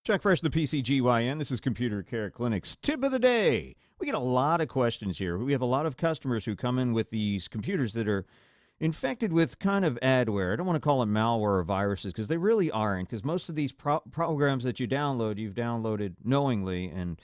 Chuck Fresh, the PCGYN. This is Computer Care Clinic's Tip of the Day. We get a lot of questions here. We have a lot of customers who come in with these computers that are infected with kind of adware. I don't want to call it malware or viruses because they really aren't, because most of these programs that you've downloaded knowingly and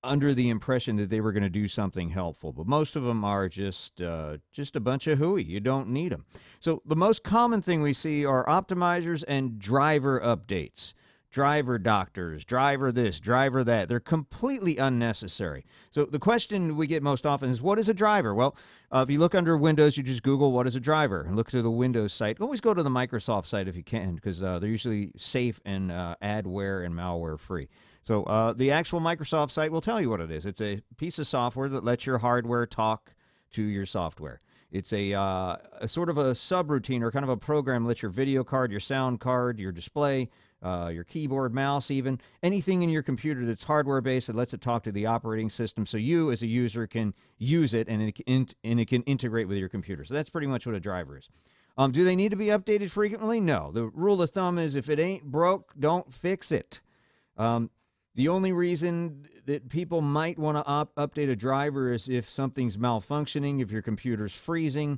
under the impression that they were going to do something helpful. But most of them are just a bunch of hooey. You don't need them. So the most common thing we see are optimizers and driver updates. Driver doctors, driver this, driver that. They're completely unnecessary. So the question we get most often is, what is a driver? Well, if you look under Windows, you just Google what is a driver and look to the Windows site. Always go to the Microsoft site if you can, because they're usually safe and adware and malware free. So the actual Microsoft site will tell you what it is. It's a piece of software that lets your hardware talk to your software. It's a sort of a subroutine or kind of a program that lets your video card, your sound card, your display, your keyboard, mouse, even anything in your computer that's hardware-based, that lets it talk to the operating system so you as a user can use it and it can integrate with your computer. So that's pretty much what a driver is. Do they need to be updated frequently? No. The rule of thumb is if it ain't broke, don't fix it. The only reason that people might want to update a driver is if something's malfunctioning, if your computer's freezing,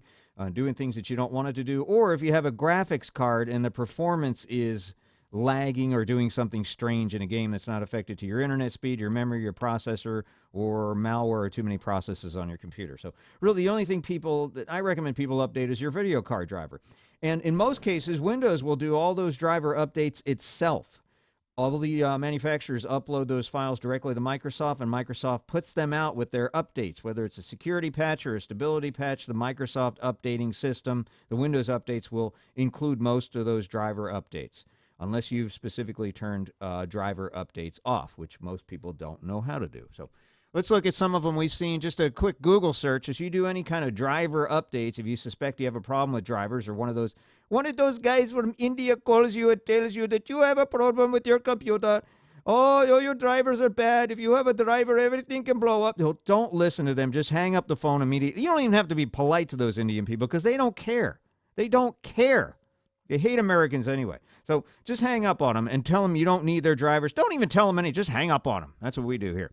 doing things that you don't want it to do, or if you have a graphics card and the performance is lagging or doing something strange in a game that's not affected to your internet speed, your memory, your processor, or malware or too many processes on your computer. So really the only thing that I recommend people update is your video card driver. And in most cases, Windows will do all those driver updates itself. All the manufacturers upload those files directly to Microsoft, and Microsoft puts them out with their updates, whether it's a security patch or a stability patch. The Microsoft updating system, the Windows updates, will include most of those driver updates, unless you've specifically turned driver updates off, which most people don't know how to do. So let's look at some of them we've seen. Just a quick Google search. If you do any kind of driver updates, if you suspect you have a problem with drivers, or one of those guys from India calls you and tells you that you have a problem with your computer. Oh, your drivers are bad. If you have a driver, everything can blow up. Don't listen to them. Just hang up the phone immediately. You don't even have to be polite to those Indian people because they don't care. They don't care. They hate Americans anyway. So just hang up on them and tell them you don't need their drivers. Don't even tell them any. Just hang up on them. That's what we do here.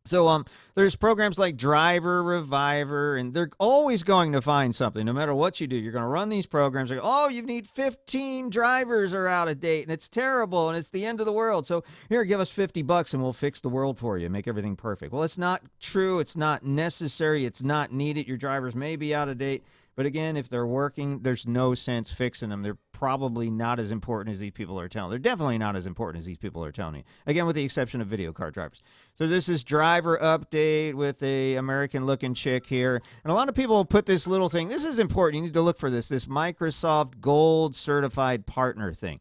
So there's programs like Driver, Reviver, and they're always going to find something. No matter what you do, you're going to run these programs. Like, oh, you need 15 drivers are out of date, and it's terrible, and it's the end of the world. So here, give us $50, and we'll fix the world for you and make everything perfect. Well, it's not true. It's not necessary. It's not needed. Your drivers may be out of date. But again, if they're working, there's no sense fixing them. They're probably not as important as these people are telling. They're definitely not as important as these people are telling you. Again, with the exception of video card drivers. So this is driver update with a American-looking chick here. And a lot of people put this little thing. This is important. You need to look for this Microsoft Gold Certified Partner thing.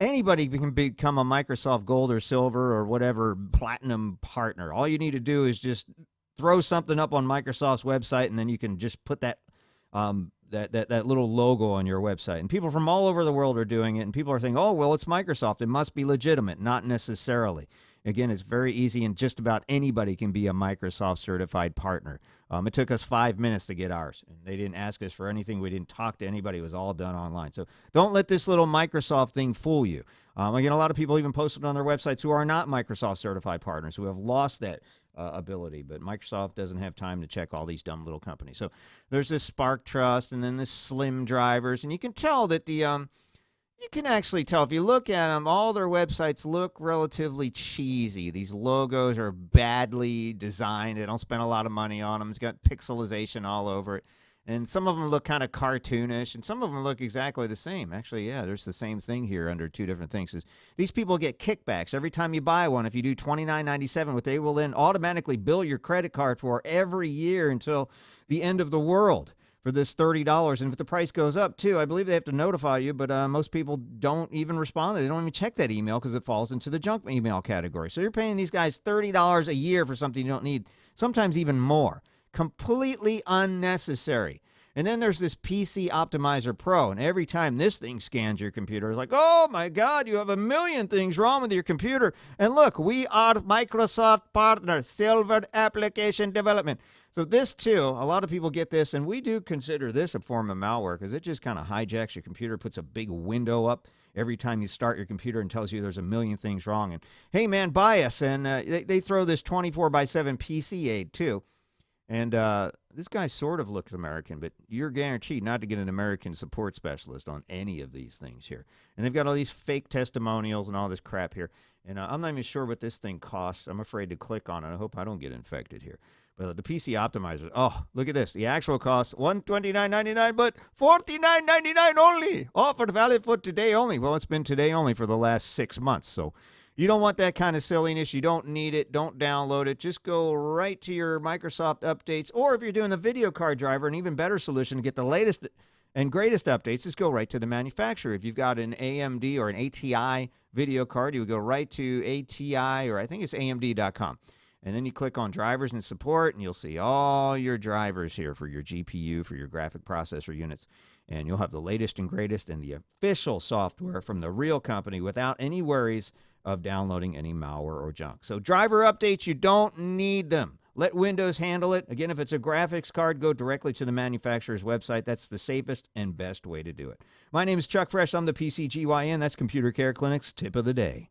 Anybody can become a Microsoft Gold or Silver or whatever Platinum partner. All you need to do is just throw something up on Microsoft's website, and then you can just put that little logo on your website. And people from all over the world are doing it, and people are thinking, oh, well, it's Microsoft. It must be legitimate. Not necessarily. Again, it's very easy, and just about anybody can be a Microsoft certified partner. It took us 5 minutes to get ours. And they didn't ask us for anything. We didn't talk to anybody. It was all done online. So don't let this little Microsoft thing fool you. Again, a lot of people even posted on their websites who are not Microsoft certified partners, who have lost that ability, but Microsoft doesn't have time to check all these dumb little companies. So there's this Spark Trust, and then this Slim Drivers, and you can tell that you can actually tell if you look at them, all their websites look relatively cheesy. These logos are badly designed. They don't spend a lot of money on them. It's got pixelization all over it. And some of them look kind of cartoonish, and some of them look exactly the same. Actually, yeah, there's the same thing here under two different things. These people get kickbacks every time you buy one. If you do $29.97, what they will then automatically bill your credit card for every year until the end of the world for this $30. And if the price goes up, too, I believe they have to notify you, but most people don't even respond. They don't even check that email because it falls into the junk email category. So you're paying these guys $30 a year for something you don't need, sometimes even more. Completely unnecessary. And then there's this PC Optimizer Pro, and every time this thing scans your computer, it's like, oh my God, you have a million things wrong with your computer. And look, we are Microsoft partner, Silver Application Development. So this too, a lot of people get this, and we do consider this a form of malware because it just kind of hijacks your computer, puts a big window up every time you start your computer and tells you there's a million things wrong. And hey, man, buy us. And they throw this 24/7 PC aid too. And this guy sort of looks American, but you're guaranteed not to get an American support specialist on any of these things here. And they've got all these fake testimonials and all this crap here. And I'm not even sure what this thing costs. I'm afraid to click on it. I hope I don't get infected here. But the PC optimizer, oh, look at this. The actual cost, $129.99, but $49.99 only. Offered valid for today only. Well, it's been today only for the last 6 months. So you don't want that kind of silliness. You don't need it. Don't download it. Just go right to your Microsoft updates. Or if you're doing the video card driver, an even better solution to get the latest and greatest updates is go right to the manufacturer. If you've got an AMD or an ATI video card, you would go right to ATI, or I think it's AMD.com. And then you click on drivers and support, and you'll see all your drivers here for your GPU, for your graphic processor units. And you'll have the latest and greatest and the official software from the real company without any worries of downloading any malware or junk. So driver updates, you don't need them. Let Windows handle it. Again, if it's a graphics card, go directly to the manufacturer's website. That's the safest and best way to do it. My name is Chuck Fresh. I'm the PCGYN. That's Computer Care Clinic's Tip of the Day.